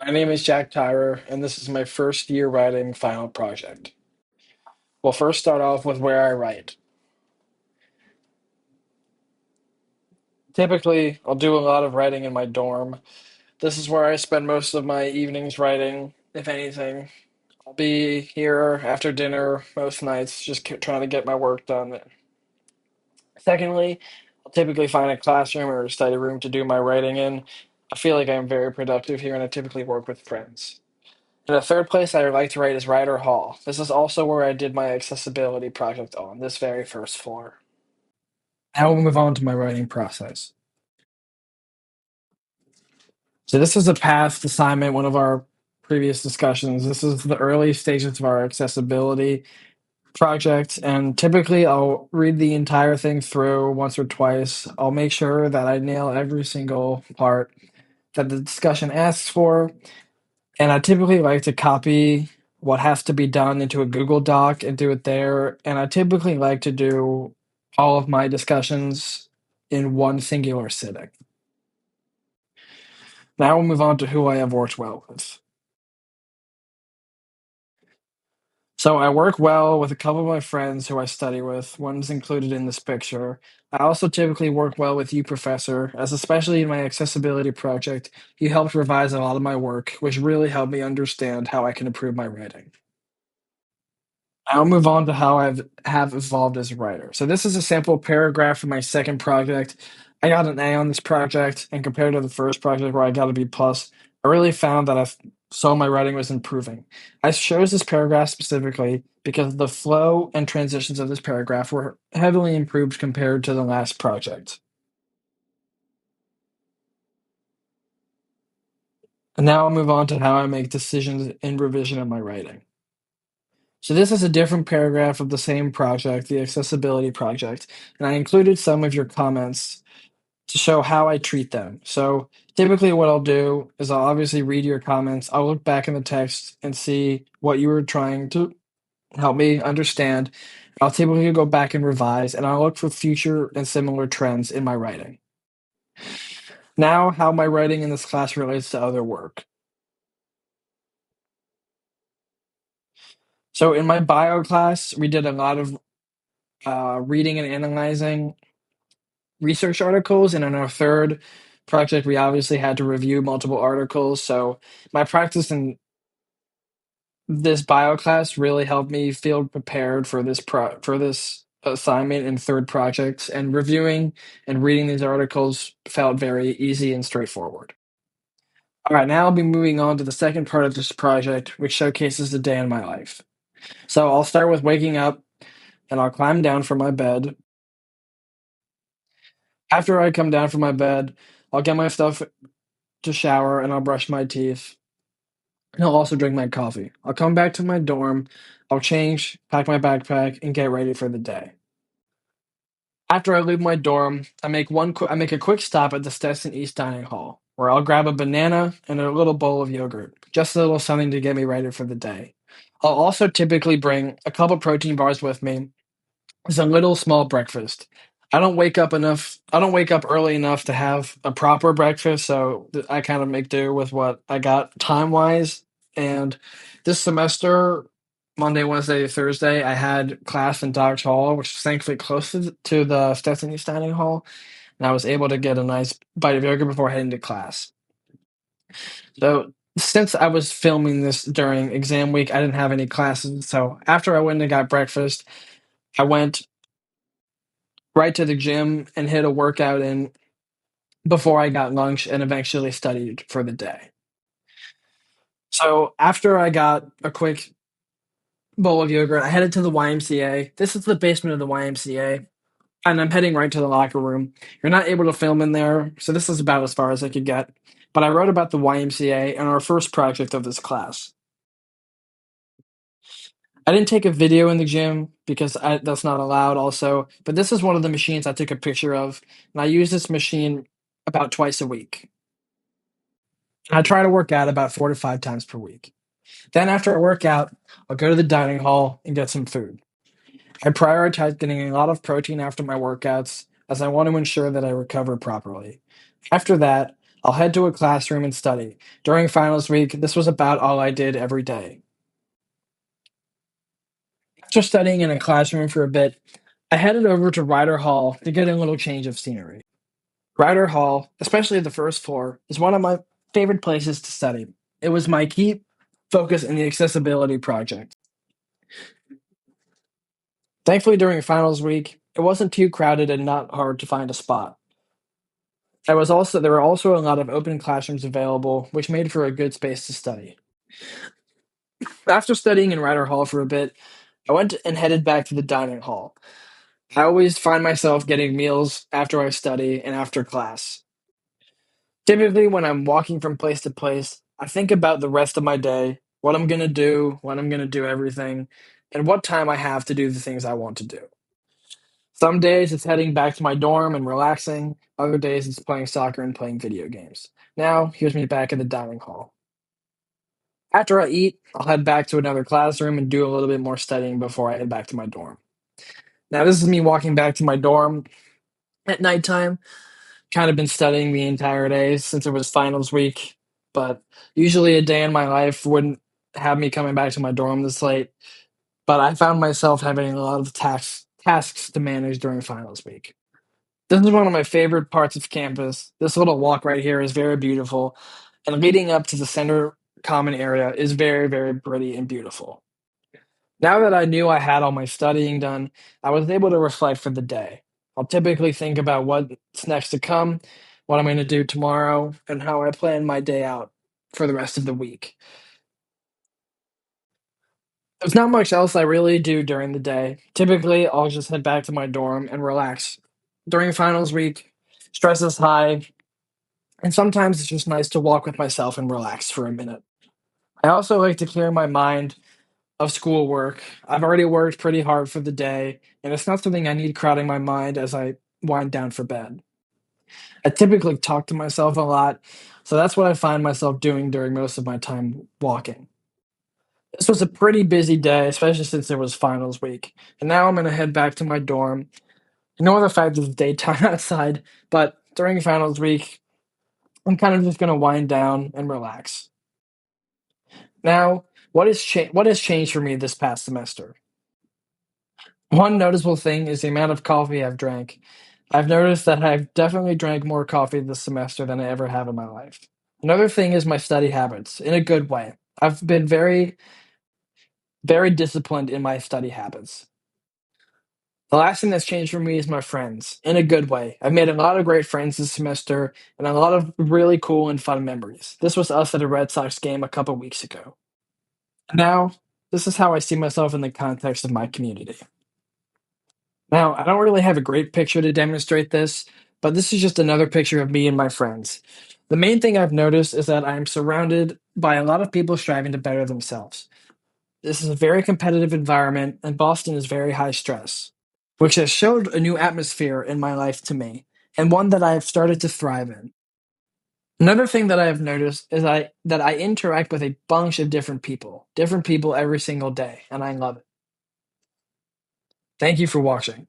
My name is Jack Tyrer, and this is my first year writing final project. We'll first start off with where I write. Typically, I'll do a lot of writing in my dorm. This is where I spend most of my evenings writing, if anything. I'll be here after dinner most nights, just trying to get my work done. Secondly, I'll typically find a classroom or a study room to do my writing in. I feel like I'm very productive here, and I typically work with friends. And the third place I would like to write is Ryder Hall. This is also where I did my accessibility project on this very first floor. Now we'll move on to my writing process. So this is a past assignment, one of our previous discussions. This is the early stages of our accessibility project, and typically I'll read the entire thing through once or twice. I'll make sure that I nail every single part that the discussion asks for. And I typically like to copy what has to be done into a Google Doc and do it there. And I typically like to do all of my discussions in one singular sitting. Now we'll move on to who I have worked well with. So I work well with a couple of my friends who I study with. One's included in this picture. I also typically work well with you, Professor, as especially in my accessibility project, you helped revise a lot of my work, which really helped me understand how I can improve my writing. I'll move on to how have evolved as a writer. So this is a sample paragraph from my second project. I got an A on this project, and compared to the first project where I got a B plus, I really found that saw my writing was improving. I chose this paragraph specifically because the flow and transitions of this paragraph were heavily improved compared to the last project. And now I'll move on to how I make decisions in revision of my writing. So this is a different paragraph of the same project, the accessibility project, and I included some of your comments to show how I treat them. So typically what I'll do is I'll obviously read your comments. I'll look back in the text and see what you were trying to help me understand. I'll typically go back and revise, and I'll look for future and similar trends in my writing. Now, how my writing in this class relates to other work. So in my bio class, we did a lot of reading and analyzing research articles, and in our third project, we obviously had to review multiple articles. So my practice in this bio class really helped me feel prepared for this assignment and third project. And reviewing and reading these articles felt very easy and straightforward. All right, now I'll be moving on to the second part of this project, which showcases the day in my life. So I'll start with waking up, and I'll climb down from my bed. After I come down from my bed, I'll get my stuff to shower and I'll brush my teeth. And I'll also drink my coffee. I'll come back to my dorm, I'll change, pack my backpack, and get ready for the day. After I leave my dorm, I make a quick stop at the Stetson East Dining Hall, where I'll grab a banana and a little bowl of yogurt, just a little something to get me ready for the day. I'll also typically bring a couple protein bars with me. It's a little small breakfast. I don't wake up early enough to have a proper breakfast, so I kind of make do with what I got time wise. And this semester, Monday, Wednesday, Thursday, I had class in Dodge Hall, which is thankfully close to the Stetson East Dining Hall, and I was able to get a nice bite of yogurt before heading to class. So since I was filming this during exam week, I didn't have any classes. So after I went and got breakfast, I went right to the gym and hit a workout in before I got lunch and eventually studied for the day. So after I got a quick bowl of yogurt, I headed to the YMCA. This is the basement of the YMCA, and I'm heading right to the locker room. You're not able to film in there, so this is about as far as I could get. But I wrote about the YMCA in our first project of this class. I didn't take a video in the gym because that's not allowed also, but this is one of the machines I took a picture of, and I use this machine about twice a week. I try to work out about 4 to 5 times per week. Then after I work out, I'll go to the dining hall and get some food. I prioritize getting a lot of protein after my workouts as I want to ensure that I recover properly. After that, I'll head to a classroom and study. During finals week, this was about all I did every day. After studying in a classroom for a bit, I headed over to Ryder Hall to get a little change of scenery. Ryder Hall, especially the first floor, is one of my favorite places to study. It was my key focus in the accessibility project. Thankfully, during finals week, it wasn't too crowded and not hard to find a spot. There were also a lot of open classrooms available, which made for a good space to study. After studying in Ryder Hall for a bit, I went and headed back to the dining hall. I always find myself getting meals after I study and after class. Typically, when I'm walking from place to place, I think about the rest of my day, what I'm going to do, when I'm going to do everything, and what time I have to do the things I want to do. Some days it's heading back to my dorm and relaxing. Other days it's playing soccer and playing video games. Now, here's me back in the dining hall. After I eat, I'll head back to another classroom and do a little bit more studying before I head back to my dorm. Now, this is me walking back to my dorm at nighttime. Kind of been studying the entire day since it was finals week, but usually a day in my life wouldn't have me coming back to my dorm this late. But I found myself having a lot of tasks to manage during finals week. This is one of my favorite parts of campus. This little walk right here is very beautiful, and leading up to the center common area is very, very pretty and beautiful. Now that I knew I had all my studying done, I was able to reflect for the day. I'll typically think about what's next to come, what I'm going to do tomorrow, and how I plan my day out for the rest of the week. There's not much else I really do during the day. Typically, I'll just head back to my dorm and relax. During finals week, stress is high, and sometimes it's just nice to walk with myself and relax for a minute. I also like to clear my mind of schoolwork. I've already worked pretty hard for the day, and it's not something I need crowding my mind as I wind down for bed. I typically talk to myself a lot, so that's what I find myself doing during most of my time walking. This was a pretty busy day, especially since it was finals week. And now I'm going to head back to my dorm. Ignore the fact that it's daytime outside, but during finals week, I'm kind of just going to wind down and relax. Now, what has changed for me this past semester? One noticeable thing is the amount of coffee I've drank. I've noticed that I've definitely drank more coffee this semester than I ever have in my life. Another thing is my study habits, in a good way. I've been very, very disciplined in my study habits. The last thing that's changed for me is my friends, in a good way. I've made a lot of great friends this semester and a lot of really cool and fun memories. This was us at a Red Sox game a couple weeks ago. Now, this is how I see myself in the context of my community. Now, I don't really have a great picture to demonstrate this, but this is just another picture of me and my friends. The main thing I've noticed is that I'm surrounded by a lot of people striving to better themselves. This is a very competitive environment, and Boston is very high stress, which has showed a new atmosphere in my life to me, and one that I have started to thrive in. Another thing that I have noticed is that I interact with a bunch of different people every single day, and I love it. Thank you for watching.